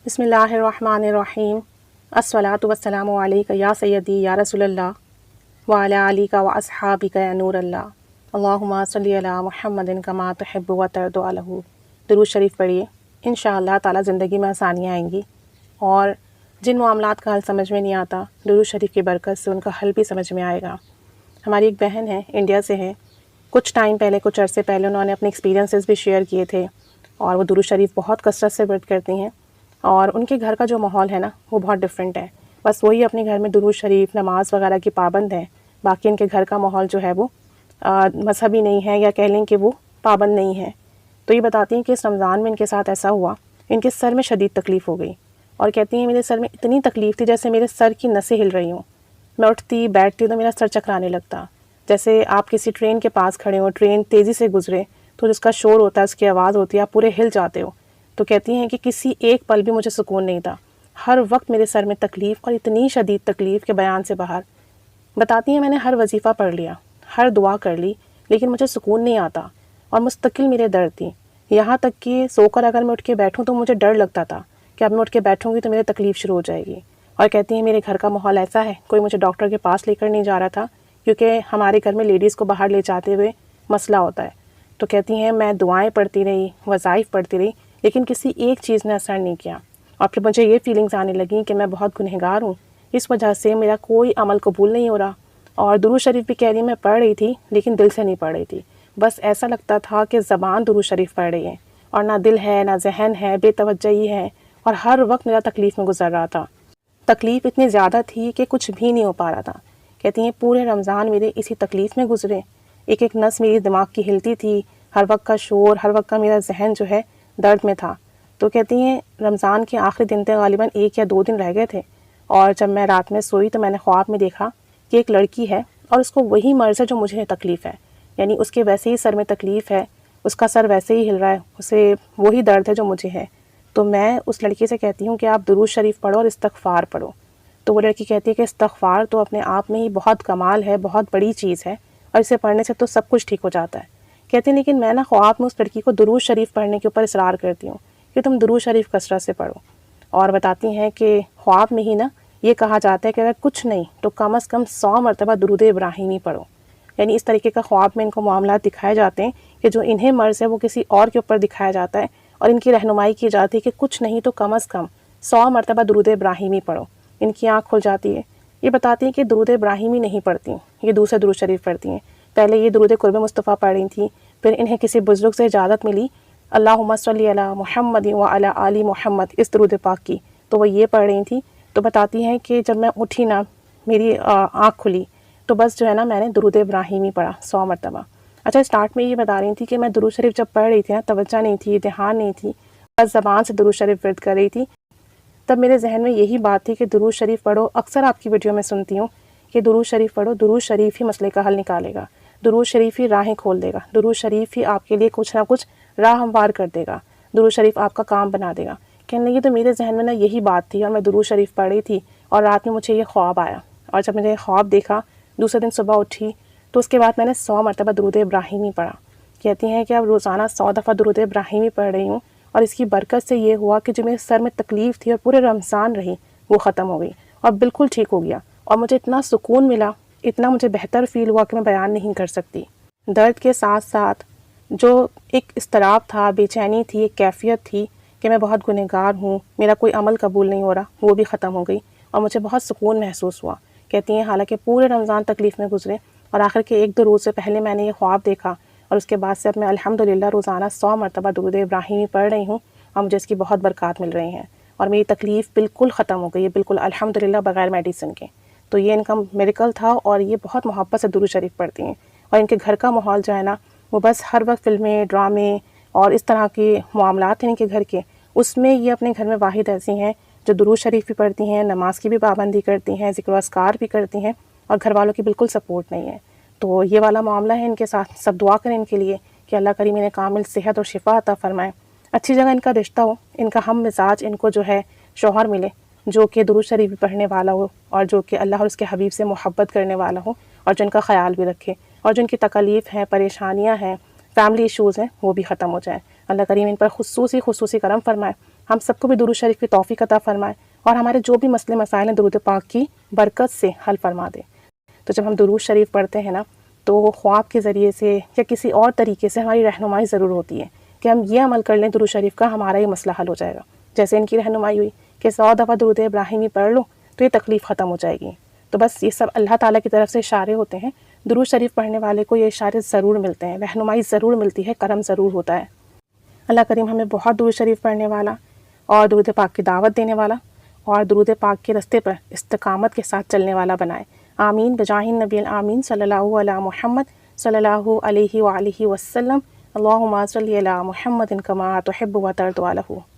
بسم اللہ الرحمن الرحیم الصلاۃ والسلام علیک یا سیدی یا رسول اللہ وعلی آلک و اصحابک یا نور اللہ اللہم صلی علی محمد کما تحب و ترضی عنہ۔ درود شریف پڑھیے، انشاءاللہ تعالی زندگی میں آسانیاں آئیں گی، اور جن معاملات کا حل سمجھ میں نہیں آتا درود شریف کی برکت سے ان کا حل بھی سمجھ میں آئے گا۔ ہماری ایک بہن ہے، انڈیا سے ہے، کچھ ٹائم پہلے، کچھ عرصے پہلے انہوں نے اپنے ایکسپیرینسز بھی شیئر کیے تھے، اور وہ درود شریف بہت کثرت سے ورد کرتی ہیں، اور ان کے گھر کا جو ماحول ہے نا وہ بہت ڈفرینٹ ہے۔ بس وہی اپنے گھر میں درود شریف، نماز وغیرہ کی پابند ہیں، باقی ان کے گھر کا ماحول جو ہے وہ مذہبی نہیں ہے، یا کہہ لیں کہ وہ پابند نہیں ہے۔ تو یہ بتاتی ہیں کہ اس رمضان میں ان کے ساتھ ایسا ہوا، ان کے سر میں شدید تکلیف ہو گئی، اور کہتی ہیں میرے سر میں اتنی تکلیف تھی جیسے میرے سر کی نسیں ہل رہی ہوں، میں اٹھتی بیٹھتی تو میرا سر چکرانے لگتا، جیسے آپ کسی ٹرین کے پاس کھڑے ہو، ٹرین تیزی سے گزرے تو جس کا شور ہوتا ہے، اس کی آواز ہوتی ہے، آپ پورے ہل جاتے ہو۔ تو کہتی ہیں کہ کسی ایک پل بھی مجھے سکون نہیں تھا، ہر وقت میرے سر میں تکلیف، اور اتنی شدید تکلیف کے بیان سے باہر۔ بتاتی ہیں میں نے ہر وظیفہ پڑھ لیا، ہر دعا کر لی، لیکن مجھے سکون نہیں آتا، اور مستقل میرے درد تھی، یہاں تک کہ سو کر اگر میں اٹھ کے بیٹھوں تو مجھے ڈر لگتا تھا کہ اب میں اٹھ کے بیٹھوں گی تو میرے تکلیف شروع ہو جائے گی۔ اور کہتی ہیں میرے گھر کا ماحول ایسا ہے، کوئی مجھے ڈاکٹر کے پاس لے کر نہیں جا رہا تھا، کیونکہ ہمارے گھر میں لیڈیز کو باہر لے جاتے ہوئے مسئلہ ہوتا ہے۔ تو کہتی ہیں میں دعائیں پڑھتی رہی، وظائف پڑھتی رہی، لیکن کسی ایک چیز نے اثر نہیں کیا، اور پھر مجھے یہ فیلنگز آنے لگیں کہ میں بہت گنہگار ہوں، اس وجہ سے میرا کوئی عمل قبول نہیں ہو رہا، اور درود شریف بھی کہہ رہی میں پڑھ رہی تھی لیکن دل سے نہیں پڑھ رہی تھی، بس ایسا لگتا تھا کہ زبان درود شریف پڑھ رہی ہے، اور نہ دل ہے نہ ذہن ہے، بے توجہی ہے، اور ہر وقت میرا تکلیف میں گزر رہا تھا۔ تکلیف اتنی زیادہ تھی کہ کچھ بھی نہیں ہو پا رہا تھا۔ کہتی ہیں پورے رمضان میرے اسی تکلیف میں گزرے، ایک ایک نس میری دماغ کی ہلتی تھی، ہر وقت کا شور، ہر وقت کا میرا ذہن جو ہے درد میں تھا۔ تو کہتی ہیں رمضان کے آخری دن تھے، غالباً 1 یا 2 دن رہ گئے تھے، اور جب میں رات میں سوئی تو میں نے خواب میں دیکھا کہ ایک لڑکی ہے، اور اس کو وہی مرض ہے جو مجھے تکلیف ہے، یعنی اس کے ویسے ہی سر میں تکلیف ہے، اس کا سر ویسے ہی ہل رہا ہے، اسے وہی درد ہے جو مجھے ہے۔ تو میں اس لڑکی سے کہتی ہوں کہ آپ درود شریف پڑھو اور استغفار پڑھو۔ تو وہ لڑکی کہتی ہے کہ استغفار تو اپنے آپ میں ہی بہت کمال ہے، بہت بڑی چیز ہے، اور اسے پڑھنے سے تو سب کچھ ٹھیک ہو جاتا ہے۔ کہتے ہیں لیکن میں نا خواب میں اس لڑکی کو درود شریف پڑھنے کے اوپر اصرار کرتی ہوں کہ تم درود شریف کثرت سے پڑھو، اور بتاتی ہیں کہ خواب میں ہی نا یہ کہا جاتا ہے کہ اگر کچھ نہیں تو کم از کم 100 مرتبہ درود ابراہیمی پڑھو، یعنی اس طریقے کا خواب میں ان کو معاملات دکھائے جاتے ہیں کہ جو انہیں مرض ہے وہ کسی اور کے اوپر دکھایا جاتا ہے، اور ان کی رہنمائی کی جاتی ہے کہ کچھ نہیں تو کم از کم 100 مرتبہ درود ابراہیمی پڑھو۔ ان کی آنکھ کھل جاتی ہے۔ یہ بتاتی ہیں کہ درود ابراہیمی نہیں پڑھتی، یہ دوسرے درود شریف پڑھتی ہیں۔ پہلے یہ درود قرب مصطفیٰ پڑھ رہی تھیں، پھر انہیں کسی بزرگ سے اجازت ملی اللہم صلی علی محمد وعلی آل محمد، اس درود پاک کی، تو وہ یہ پڑھ رہی تھیں۔ تو بتاتی ہیں کہ جب میں اٹھی نا، میری آنکھ کھلی تو بس جو ہے نا میں نے درود ابراہیمی پڑھا 100 مرتبہ۔ اچھا، اسٹارٹ میں یہ بتا رہی تھی کہ میں درود شریف جب پڑھ رہی تھی نا، توجہ نہیں تھی، دھیان نہیں تھی، بس زبان سے درود شریف ورد کر رہی تھی، تب میرے ذہن میں یہی بات تھی کہ درود شریف پڑھو۔ اکثر آپ کی ویڈیو میں سنتی ہوں کہ درود شریف پڑھو، درود شریف ہی مسئلے کا حل نکالے گا، درود شریف ہی راہیں کھول دے گا، درود شریف ہی آپ کے لیے کچھ نہ کچھ راہ ہموار کر دے گا، درود شریف آپ کا کام بنا دے گا۔ کہنے لگی تو میرے ذہن میں نا یہی بات تھی، اور میں درود شریف پڑھ رہی تھی، اور رات میں مجھے یہ خواب آیا، اور جب میں نے خواب دیکھا دوسرے دن صبح اٹھی تو اس کے بعد میں نے 100 مرتبہ درود ابراہیمی پڑھا۔ کہتی ہیں کہ اب روزانہ 100 دفعہ درود ابراہیمی پڑھ رہی ہوں، اور اس کی برکت سے یہ ہوا کہ جو میرے سر میں تکلیف تھی اور پورے رمضان رہی وہ ختم ہو گئی، اور بالکل ٹھیک ہو گیا، اور مجھے اتنا سکون ملا، اتنا مجھے بہتر فیل ہوا کہ میں بیان نہیں کر سکتی۔ درد کے ساتھ ساتھ جو ایک اضطراب تھا، بے چینی تھی، ایک کیفیت تھی کہ میں بہت گنہگار ہوں، میرا کوئی عمل قبول نہیں ہو رہا، وہ بھی ختم ہو گئی، اور مجھے بہت سکون محسوس ہوا۔ کہتی ہیں حالانکہ پورے رمضان تکلیف میں گزرے، اور آخر کے 1-2 روز سے پہلے میں نے یہ خواب دیکھا، اور اس کے بعد سے اب میں الحمدللہ روزانہ 100 مرتبہ درود ابراہیمی پڑھ رہی ہوں، اور مجھے اس کی بہت برکات مل رہی ہیں، اور میری تکلیف بالکل ختم ہو گئی ہے، بالکل الحمدللہ، بغیر میڈیسن کے۔ تو یہ ان کا میریکل تھا، اور یہ بہت محبت سے درود شریف پڑھتی ہیں، اور ان کے گھر کا ماحول جو ہے نا وہ بس ہر وقت فلمیں، ڈرامے اور اس طرح کے معاملات ہیں ان کے گھر کے، اس میں یہ اپنے گھر میں واحد ایسی ہیں جو درود شریف بھی پڑھتی ہیں، نماز کی بھی پابندی کرتی ہیں، ذکر و اذکار بھی کرتی ہیں، اور گھر والوں کی بالکل سپورٹ نہیں ہے۔ تو یہ والا معاملہ ہے ان کے ساتھ۔ سب دعا کریں ان کے لیے کہ اللہ کریم انہیں کامل صحت اور شفا عطا فرمائے، اچھی جگہ ان کا رشتہ ہو، ان کا ہم مزاج ان کو جو ہے شوہر ملے جو کہ درود شریف بھی پڑھنے والا ہو، اور جو کہ اللہ اور اس کے حبیب سے محبت کرنے والا ہو، اور جن کا خیال بھی رکھے، اور جن کی تکالیف ہیں، پریشانیاں ہیں، فیملی ایشوز ہیں، وہ بھی ختم ہو جائیں۔ اللہ کریم ان پر خصوصی کرم فرمائے، ہم سب کو بھی درود شریف کی توفیق عطا فرمائے اور ہمارے جو بھی مسئلے مسائل ہیں درود پاک کی برکت سے حل فرما دے۔ تو جب ہم درود شریف پڑھتے ہیں نا تو خواب کے ذریعے سے یا کسی اور طریقے سے ہماری رہنمائی ضرور ہوتی ہے کہ ہم یہ عمل کر لیں درود شریف کا، ہمارا یہ مسئلہ حل ہو جائے گا۔ جیسے ان کی رہنمائی ہوئی کہ 100 دفعہ درود ابراہیمی پڑھ لو تو یہ تکلیف ختم ہو جائے گی۔ تو بس یہ سب اللہ تعالیٰ کی طرف سے اشارے ہوتے ہیں، درود شریف پڑھنے والے کو یہ اشارے ضرور ملتے ہیں، رہنمائی ضرور ملتی ہے، کرم ضرور ہوتا ہے۔ اللہ کریم ہمیں بہت درود شریف پڑھنے والا اور درود پاک کی دعوت دینے والا اور درود پاک کے رستے پر استقامت کے ساتھ چلنے والا بنائے۔ آمین بجاہ النبی الآمین صلی اللہ علی محمد صلی اللہ علیہ وآلہ وسلم۔ اللہم صلی علی محمد کما تحب و ترضی۔